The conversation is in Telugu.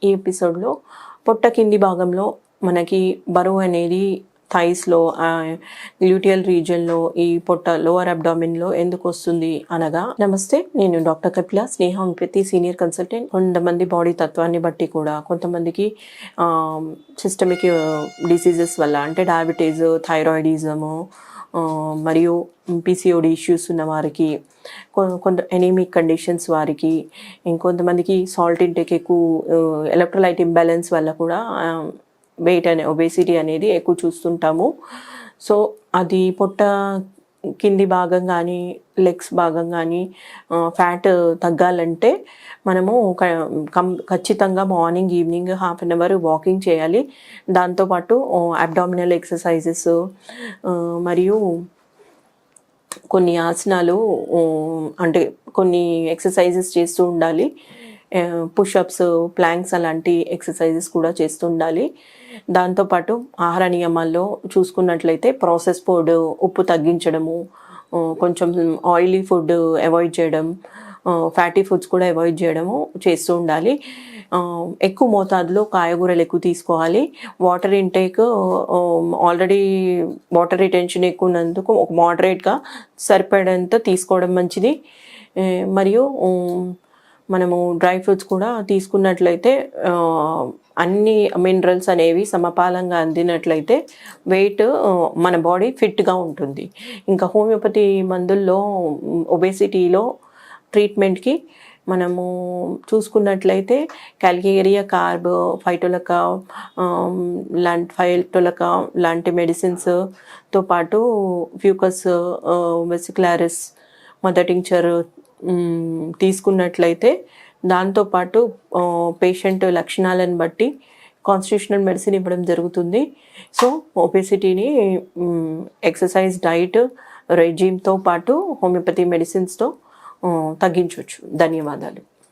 ఈ ఎపిసోడ్లో పొట్ట కింది భాగంలో మనకి బరువు అనేది థైస్లో గ్లూటియల్ రీజియన్లో ఈ పొట్ట లోవర్ అబ్డామిన్లో ఎందుకు వస్తుంది అనగా, నమస్తే, నేను డాక్టర్ కపిల, స్నేహ హోమియోపతి సీనియర్ కన్సల్టెంట్. కొంతమంది బాడీ తత్వాన్ని బట్టి కూడా కొంతమందికి సిస్టమిక్ డిసీజెస్ వల్ల, అంటే డయాబెటీస్, థైరాయిడిజము మరియు పీసీఓడి ఇష్యూస్ ఉన్న వారికి, కొంత ఎనీమిక్ కండిషన్స్ వారికి, ఇంకొంతమందికి సాల్ట్ ఇంటేక్ ఎక్కువ, ఎలక్ట్రోలైట్ ఇంబ్యాలెన్స్ వల్ల కూడా వెయిట్ ఒబేసిటీ అనేది ఎక్కువ చూస్తుంటాము. సో అది పొట్ట కింది భాగం కానీ లెగ్స్ భాగం కానీ ఫ్యాట్ తగ్గాలంటే మనము ఖచ్చితంగా morning evening half an hour walking చేయాలి. దాంతోపాటు అబ్డామినల్ ఎక్సర్సైజెస్ మరియు కొన్ని ఆసనాలు, అంటే కొన్ని ఎక్సర్సైజెస్ చేస్తూ ఉండాలి. పుషప్స్, ప్లాంక్స్ అలాంటి ఎక్సర్సైజెస్ కూడా చేస్తూ ఉండాలి. దాంతోపాటు ఆహార నియమాల్లో చూసుకున్నట్లయితే ప్రాసెస్ ఫుడ్, ఉప్పు తగ్గించడము, కొంచెం ఆయిలీ ఫుడ్ అవాయిడ్ చేయడం, ఫ్యాటీ ఫుడ్స్ కూడా అవాయిడ్ చేయడము చేస్తూ ఉండాలి. ఎక్కువ మోతాదులో కాయగూరలు ఎక్కువ తీసుకోవాలి. Water intake, already water retention ఎక్కువ ఉన్నందుకు ఒక మోడరేట్గా సరిపడేంత తీసుకోవడం మంచిది. మరియు మనము డ్రై ఫ్రూట్స్ కూడా తీసుకున్నట్లయితే అన్ని మినరల్స్ అనేవి సమపాలంగా అందినట్లయితే వెయిట్, మన బాడీ ఫిట్గా ఉంటుంది. ఇంకా హోమియోపతి మందుల్లో ఒబేసిటీలో ట్రీట్మెంట్కి మనము చూసుకున్నట్లయితే క్యాల్కేరియా కార్బ్, ఫైటోలకా లాంటి మెడిసిన్స్తో పాటు ఫ్యూకస్ వెసిక్యులారిస్ మదర్ టింక్చర్ తీసుకున్నట్లయితే, దాంతోపాటు పేషెంట్ లక్షణాలను బట్టి కాన్స్టిట్యూషనల్ మెడిసిన్ ఇవ్వడం జరుగుతుంది. సో ఒబేసిటీని ఎక్సర్సైజ్, డైట్, రెజీమ్తో పాటు హోమియోపతి మెడిసిన్స్తో తగ్గించవచ్చు. ధన్యవాదాలు.